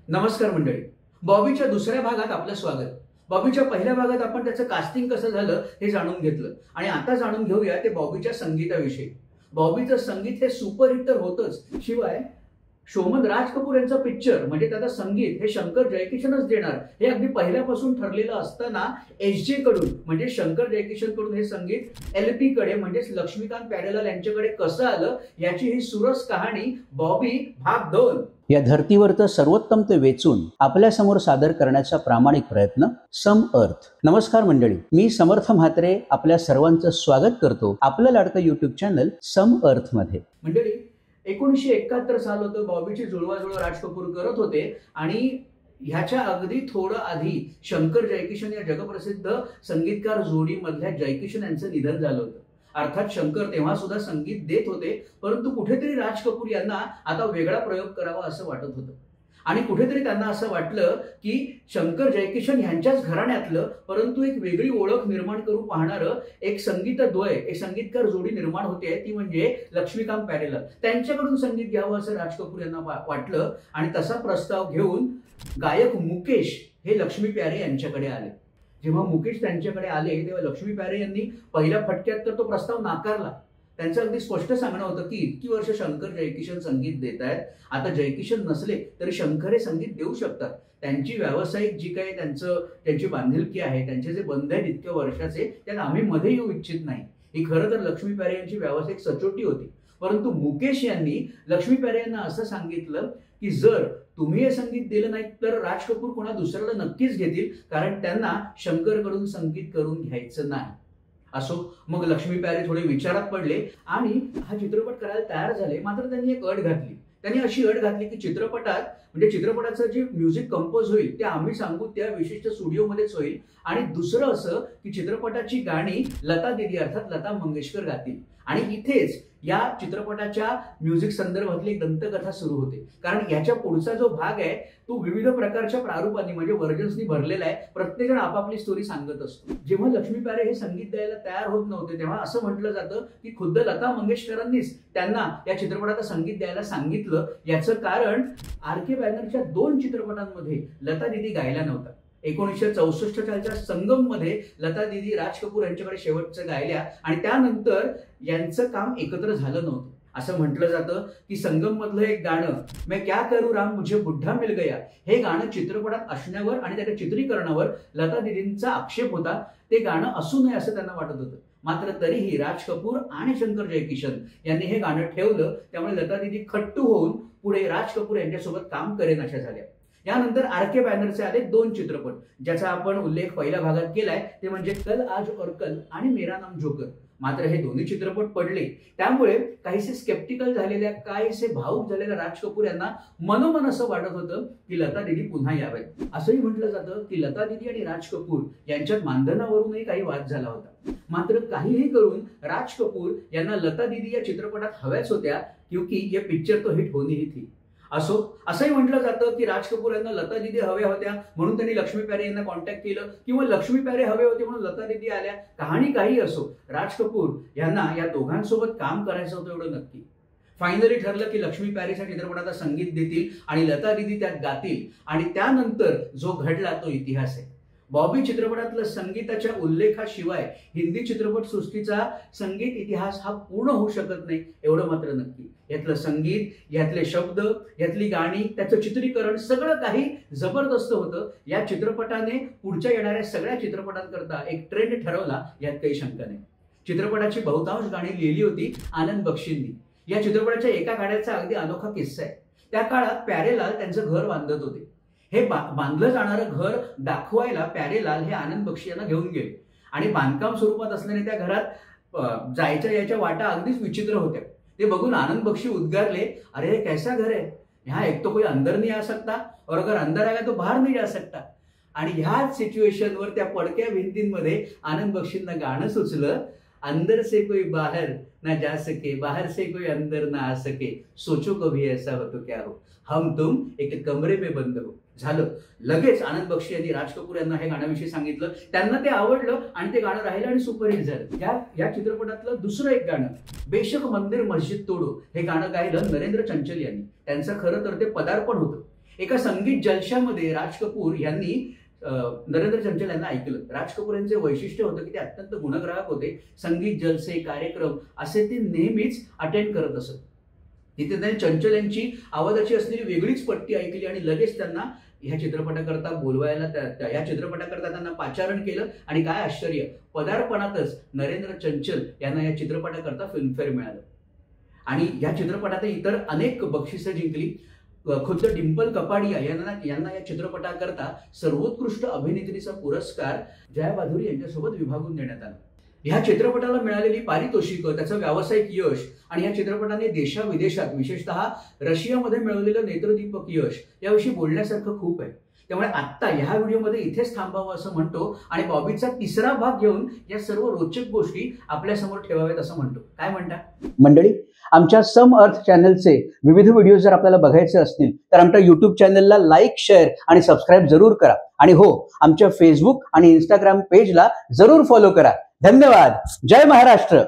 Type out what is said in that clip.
नमस्कार मंडळी. बॉबीच्या दुसऱ्या भागात आपलं स्वागत. बॉबीच्या पहिल्या भागात आपण त्याचं कास्टिंग कसं झालं हे जाणून घेतलं आणि आता जाणून घेऊया ते बॉबीच्या संगीताविषयी. बॉबीचं संगीत हे सुपरहिट तर होतच, शिवाय शोमन राज कपूर यांचा पिक्चर म्हणजे त्याचं संगीत हे शंकर जयकिशनच देणार हे अगदी पहिल्यापासून ठरलेलं असताना एसजे कडून म्हणजे शंकर जयकिशन कडून हे संगीत एलपी कडे म्हणजे लक्ष्मीकांत प्यारेलाल यांच्याकडे कसं आलं याची ही सुरस कहाणी बॉबी भाग 2. या धर्तीवरचं सर्वोत्तम ते वेचून आपल्या समोर सादर करण्याचा प्रामाणिक प्रयत्न सम अर्थ. नमस्कार मंडळी, मी समर्थ म्हात्रे आपल्या सर्वांचं स्वागत करतो आपलं लाडकं युट्यूब चॅनल सम अर्थ मध्ये. मंडळी, 1971 साल होतं. बॉबीची जुळवाजुळव राज कपूर करत होते आणि ह्याच्या अगदी थोडं आधी शंकर जयकिशन या जगप्रसिद्ध संगीतकार जोडीमधल्या जयकिशन यांचं निधन झालं होतं. अर्थात शंकर तेव्हा सुद्धा संगीत देत होते, परंतु कुठेतरी राज कपूर यांना आता वेगळा प्रयोग करावा असं वाटत होतं आणि कुठेतरी त्यांना असं वाटलं की शंकर जयकिशन यांच्याच घराण्यातलं परंतु एक वेगळी ओळख निर्माण करू पाहणारं एक संगीतद्वय, एक संगीतकार जोडी निर्माण होते, ती म्हणजे लक्ष्मीकांत प्यारेलाल. त्यांच्याकडून संगीत घ्यावं असं राज कपूर यांना वाटलं आणि तसा प्रस्ताव घेऊन गायक मुकेश हे लक्ष्मी प्यारे यांच्याकडे आले. जेव्हा मुकेश त्यांच्याकडे आले तेव्हा लक्ष्मी प्यारे यांनी पहिल्या फटक्यात तर तो प्रस्ताव नाकारला. त्यांचं अगदी स्पष्ट सांगणं होतं की इतकी वर्ष शंकर जयकिशन संगीत देत आहेत, आता जयकिशन नसले तरी शंकर हे संगीत देऊ शकतात. त्यांची व्यावसायिक जी काही त्यांची बांधिलकी आहे, त्यांचे जे बंध आहेत इतक्या वर्षाचे, त्यात आम्ही मध्ये येऊ इच्छित नाही. ही खरं तर लक्ष्मी प्यारे यांची व्यावसायिक सचोटी होती. परंतु मुकेश यांनी लक्ष्मी प्यारे यांना असं सांगितलं की जर तुम्ही हे संगीत दिलं नाही तर राज कपूर कोणा दुसऱ्याला नक्कीच घेतील, कारण त्यांना शंकरकडून संगीत करून घ्यायचं नाही. असो, मग लक्ष्मी प्यारे थोडे विचारात पडले आणि हा चित्रपट करायला तयार झाले. मात्र त्यांनी एक अट घातली. त्यांनी अशी अट घातली की चित्रपटाचं जे म्युझिक कंपोज होईल ते आम्ही सांगू त्या विशिष्ट स्टुडिओमध्येच होईल आणि दुसरं असं की चित्रपटाची गाणी लता दीदी अर्थात लता मंगेशकर गातील. आणि इथेच या चित्रपटाच्या म्युझिक संदर्भातली एक दंतकथा सुरू होते, कारण याच्या पुढचा जो भाग आहे तो विविध प्रकारच्या प्रारूपांनी म्हणजे व्हर्जन्सनी भरलेला आहे. प्रत्येकजण आपापली स्टोरी सांगत असतो. जेव्हा लक्ष्मी प्यारे हे संगीत द्यायला तयार होत नव्हते तेव्हा असं म्हटलं जातं की खुद्द लता मंगेशकरांनीच त्यांना या चित्रपटाचं संगीत द्यायला सांगितलं. याचं कारण आर.के. बॅनरच्या 2 चित्रपटांमध्ये लता दीदी गायला नव्हता. 1964 सालच्या संगम मध्ये लता दीदी राज कपूर यांच्याकडे शेवटचं गायल्या आणि त्यानंतर यांचं काम एकत्र झालं नव्हतं. असं म्हटलं जातं की संगम मधलं एक गाणं मैं क्या करू राम मुझे बुड्ढा मिल गया हे गाणं चित्रपटात असण्यावर आणि त्याच्या चित्रीकरणावर लता दीदींचा आक्षेप होता. ते गाणं असू नये असं त्यांना वाटत होतं. मात्र तरीही राज कपूर आणि शंकर जयकिशन यांनी हे गाणं ठेवलं. त्यामुळे लता दीदी खट्टू होऊन पुढे राज कपूर यांच्यासोबत काम करेन अशा झाल्या. यानंतर आर.के. बॅनरचे आले 2 चित्रपट ज्याचा आपण उल्लेख पहिल्या भागात केलाय, ते म्हणजे कल आज और कल आणि मेरा नाम जोकर. मात्र हे दोन्ही चित्रपट पडले. त्यामुळे काहीसे स्केप्टिकल झालेल्या, काहीसे भावुक झालेल्या राज कपूर यांना मनोमन असं वाटत होतं की लता दीदी पुन्हा यावेत. असंही म्हटलं जातं की लता दीदी आणि राज कपूर यांच्यात मानधनावरूनही काही वाद झाला होता. मात्र काहीही करून राज कपूर यांना लता दीदी या चित्रपटात हव्याच होत्या, क्योंकि ये पिक्चर तो हिट होनी ही थी. असो, असंही म्हटलं जातं की राज कपूर यांना लता दीदी हव्या होत्या म्हणून त्यांनी लक्ष्मी प्यारे यांना कॉन्टॅक्ट केलं किंवा लक्ष्मी प्यारे हवे होते म्हणून लता दीदी आल्या. कहाणी काही असो, राज कपूर यांना या दोघांसोबत काम करायचं होतं एवढं नक्की. फायनली ठरलं की लक्ष्मी प्यारेच्या चित्रपटाचं संगीत देतील आणि लता दीदी त्यात गातील आणि त्यानंतर जो घडला तो इतिहास आहे. बॉबी चित्रपटातलं संगीताच्या उल्लेखाशिवाय हिंदी चित्रपट सृष्टीचा संगीत इतिहास हा पूर्ण होऊ शकत नाही एवढं मात्र नक्की. यातलं संगीत, यातले शब्द, यातली गाणी, त्याचं चित्रीकरण सगळं काही जबरदस्त होतं. या चित्रपटाने पुढच्या येणाऱ्या सगळ्या चित्रपटांकरता एक ट्रेंड ठरवला, यात काही शंका नाही. चित्रपटाची बहुतांश गाणी लिहिली होती आनंद बक्षींनी. या चित्रपटाच्या एका गाण्याचा अगदी अनोखा किस्सा आहे. त्या काळात प्यारेलाल त्यांचं घर बांधत होते. हे बांधलं जाणारं घर दाखवायला प्यारेलाल हे आनंद बक्षी यांना घेऊन गेले आणि बांधकाम स्वरूपात असल्याने त्या घरात जायच्या याच्या वाटा अगदीच विचित्र होत्या. ते बघून आनंद बक्षी उद्गारले, अरे हे कैसा घर है, यहाँ एक तो कोई अंदर नहीं आ सकता और अगर अंदर आया तो बाहर नहीं जा सकता. आणि ह्याच सिच्युएशनवर त्या पडक्या भिंतींमध्ये आनंद बक्षींना गाणं सुचलं, अंदर से कोई बाहर ना जा सके, बाहर से कोई अंदर ना आ सके, सोचो कभी ऐसा हो तो क्या हो, हम तुम एक कमरे में बंद हो. झालं. लगेच आनंद बक्षी यांनी राज कपूर यांना हे गाण्याविषयी सांगितलं. त्यांना ते आवडलं आणि ते गाणं राहिलं आणि सुपरहिट झालं. या चित्रपटातलं दुसरं एक गाणं बेशक मंदिर मस्जिद तोडो हे गाणं गायलं नरेंद्र चंचल यांनी. त्यांचं खरं तर ते पदार्पण होतं. एका संगीत जलशामध्ये राज कपूर यांनी नरेंद्र चंचल यांना ऐकलं. राज कपूर यांचे वैशिष्ट्य होतं की ते अत्यंत गुणग्राहक होते. संगीत जलसे, कार्यक्रम असे ते नेहमीच अटेंड करत असत. तिथे त्यांनी चंचल यांची आवाजाची असलेली वेगळीच पट्टी ऐकली आणि लगेच त्यांना ह्या चित्रपटाकरता बोलवायला, या चित्रपटाकरता त्यांना पाचारण केलं. आणि काय आश्चर्य, पदार्पणातच नरेंद्र चंचल यांना या चित्रपटाकरता फिल्मफेअर मिळालं. आणि या चित्रपटात इतर अनेक बक्षिसं जिंकली. खुद्द डिंपल कपाडिया यांना या चित्रपटाकरता सर्वोत्कृष्ट अभिनेत्रीचा पुरस्कार जया बाधुरी यांच्यासोबत विभागून देण्यात आला. ह्या चित्रपटाला मिळालेली पारितोषिकं, त्याचं व्यावसायिक यश आणि या चित्रपटाने देशाविदेशात विशेषतः रशियामध्ये मिळवलेलं नेत्रदीपक यश याविषयी बोलण्यासारखं खूप आहे. त्यामुळे आत्ता ह्या व्हिडिओमध्ये इथेच थांबावं असं म्हणतो आणि बॉबीचा तिसरा भाग घेऊन या सर्व रोचक गोष्टी आपल्या समोर ठेवाव्यात असं म्हणतो. काय म्हणता मंडळी? आमच्या सम अर्थ चॅनलचे विविध व्हिडिओ जर आपल्याला बघायचे असतील तर आमच्या युट्यूब चॅनलला लाईक, शेअर आणि सबस्क्राईब जरूर करा. आणि हो, आमच्या फेसबुक आणि इंस्टाग्राम पेजला जरूर फॉलो करा. धन्यवाद. जय महाराष्ट्र.